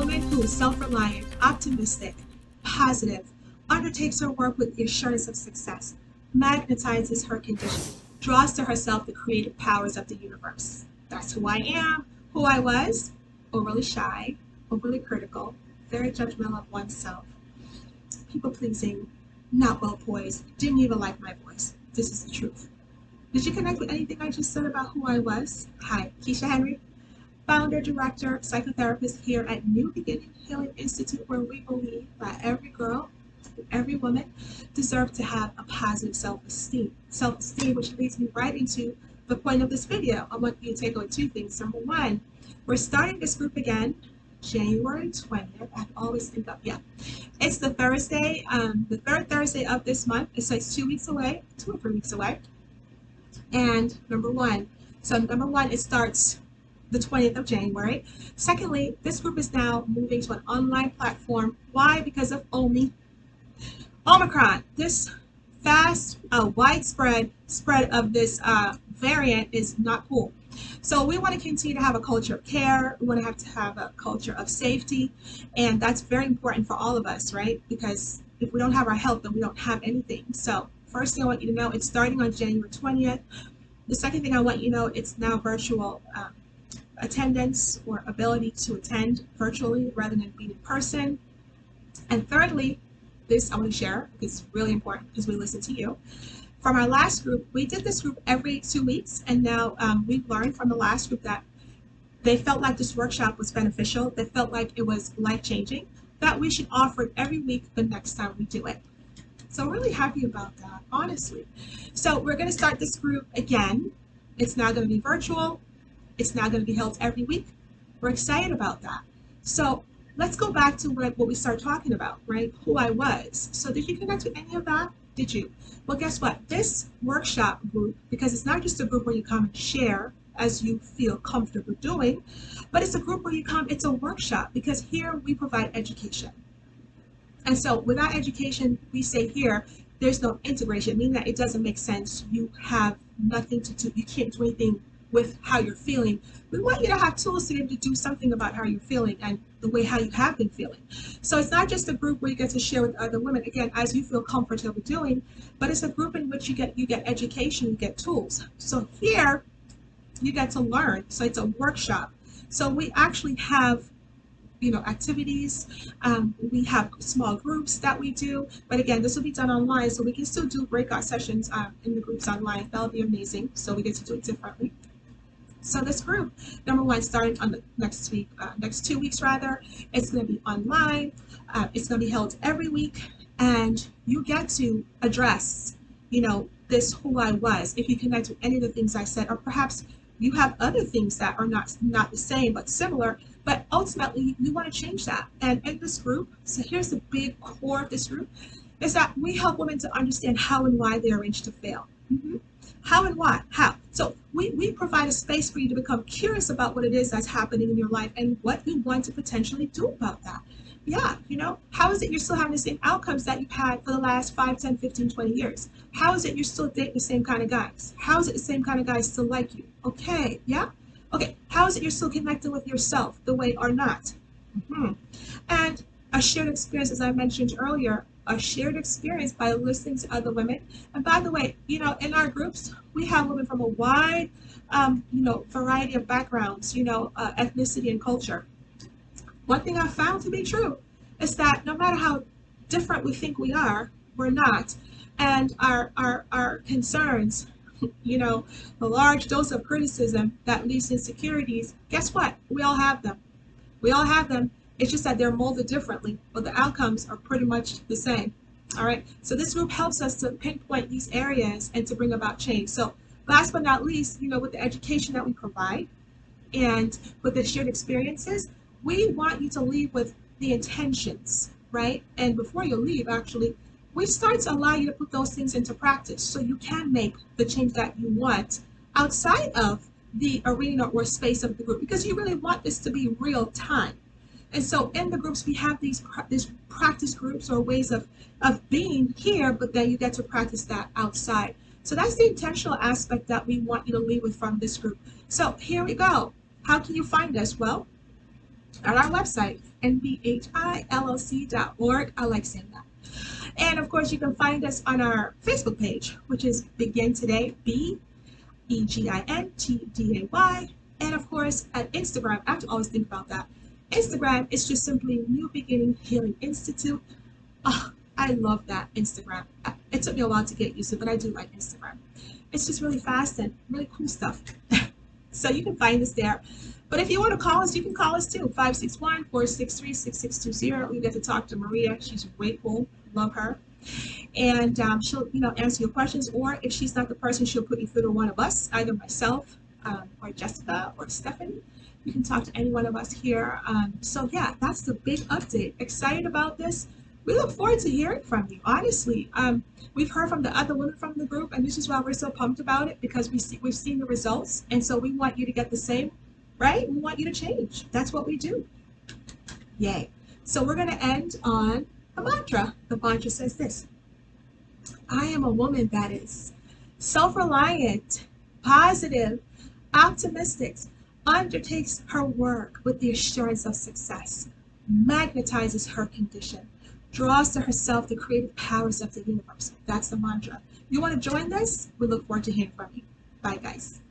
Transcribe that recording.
woman who is self-reliant, optimistic, positive, undertakes her work with the assurance of success, magnetizes her condition, draws to herself the creative powers of the universe. That's who I am, who I was, overly shy, overly critical, very judgmental of oneself, people-pleasing, not well poised, didn't even like my voice. This is the truth. Did you connect with anything I just said about who I was? Hi, Keisha Henry, founder, director, psychotherapist here at New Beginning Healing Institute, where we believe that every girl, every woman deserves to have a positive self-esteem. Self-esteem, which leads me right into the point of this video. I want you to take away two things. Number one, we're starting this group again, January 20th. I always think of, it's the Thursday, the third Thursday of this month. So it's 2 weeks away, 2 or 3 weeks away. And number one, it starts the 20th of January. Secondly, this group is now moving to an online platform. Why? Because of Omicron. This fast, widespread spread of this variant is not cool. So we want to continue to have a culture of care. We want to have a culture of safety. And that's very important for all of us, right? Because if we don't have our health, then we don't have anything. So first thing I want you to know, it's starting on January 20th. The second thing I want you to know, it's now virtual attendance or ability to attend virtually rather than being in person. And thirdly, this I want to share because it's really important because we listen to you. From our last group, we did this group every 2 weeks, and now we've learned from the last group that they felt like this workshop was beneficial. They felt like it was life-changing, that we should offer it every week the next time we do it. So I'm really happy about that, honestly. So we're going to start this group again. It's now going to be virtual. It's now going to be held every week. We're excited about that. So let's go back to what we started talking about, right? Who I was. So did you connect with any of that? Did you? Well, guess what? This workshop group, because it's not just a group where you come and share as you feel comfortable doing, but it's a group where you come, it's a workshop, because here we provide education. And so without education, we say here, there's no integration, meaning that it doesn't make sense. You have nothing to do. You can't do anything with how you're feeling. We want you to have tools to be able to do something about how you're feeling and the way how you have been feeling. So it's not just a group where you get to share with other women, again, as you feel comfortable doing, but it's a group in which you get education, you get tools. So here, you get to learn. So it's a workshop. So we actually have activities. We have small groups that we do, but again, this will be done online, so we can still do breakout sessions in the groups online. That'll be amazing. So we get to do it differently. So this group, number one, starting on the next 2 weeks rather, it's going to be online. It's going to be held every week, and you get to address, this who I was. If you connect with any of the things I said, or perhaps you have other things that are not the same but similar, but ultimately you want to change that. And in this group, so here's the big core of this group, is that we help women to understand how and why they are arranged to fail. How and why? How? So we provide a space for you to become curious about what it is that's happening in your life and what you want to potentially do about that. Yeah, how is it you're still having the same outcomes that you've had for the last 5, 10, 15, 20 years? How is it you're still dating the same kind of guys? How is it the same kind of guys still like you? Okay, yeah? Okay, how is it you're still connecting with yourself the way or not? And a shared experience, as I mentioned earlier, a shared experience by listening to other women. And by the way, in our groups, we have women from a wide, variety of backgrounds, ethnicity and culture. One thing I've found to be true is that no matter how different we think we are, we're not. And our concerns, the large dose of criticism that leads to insecurities, guess what? We all have them. We all have them. It's just that they're molded differently, but the outcomes are pretty much the same. All right. So this group helps us to pinpoint these areas and to bring about change. So last but not least, with the education that we provide and with the shared experiences, we want you to leave with the intentions, right? And before you leave, actually, we start to allow you to put those things into practice so you can make the change that you want outside of the arena or space of the group, because you really want this to be real time. And so in the groups, we have these practice groups or ways of being here, but then you get to practice that outside. So that's the intentional aspect that we want you to leave with from this group. So here we go. How can you find us? Well, at our website, NBHILLC.org. I like saying that. And of course, you can find us on our Facebook page, which is Begin Today, BEGINTDAY. And of course, at Instagram, I have to always think about that. Instagram is just simply New Beginning Healing Institute. Oh, I love that Instagram. It took me a while to get used to, but I do like Instagram. It's just really fast and really cool stuff. So you can find us there. But if you want to call us, you can call us too. 561-463-6620. We get to talk to Maria. She's way cool. Love her. And she'll, answer your questions. Or if she's not the person, she'll put you through to one of us, either myself or Jessica or Stephanie. You can talk to any one of us here. So yeah, that's the big update. Excited about this. We look forward to hearing from you. Honestly, we've heard from the other women from the group, and this is why we're so pumped about it, because we've seen the results, and so we want you to get the same, right? We want you to change. That's what we do. Yay. So we're going to end on a mantra. The mantra says this: I am a woman that is self-reliant, positive, optimistic, undertakes her work with the assurance of success, magnetizes her condition, draws to herself the creative powers of the universe. That's the mantra. You want to join this? We look forward to hearing from you. Bye, guys.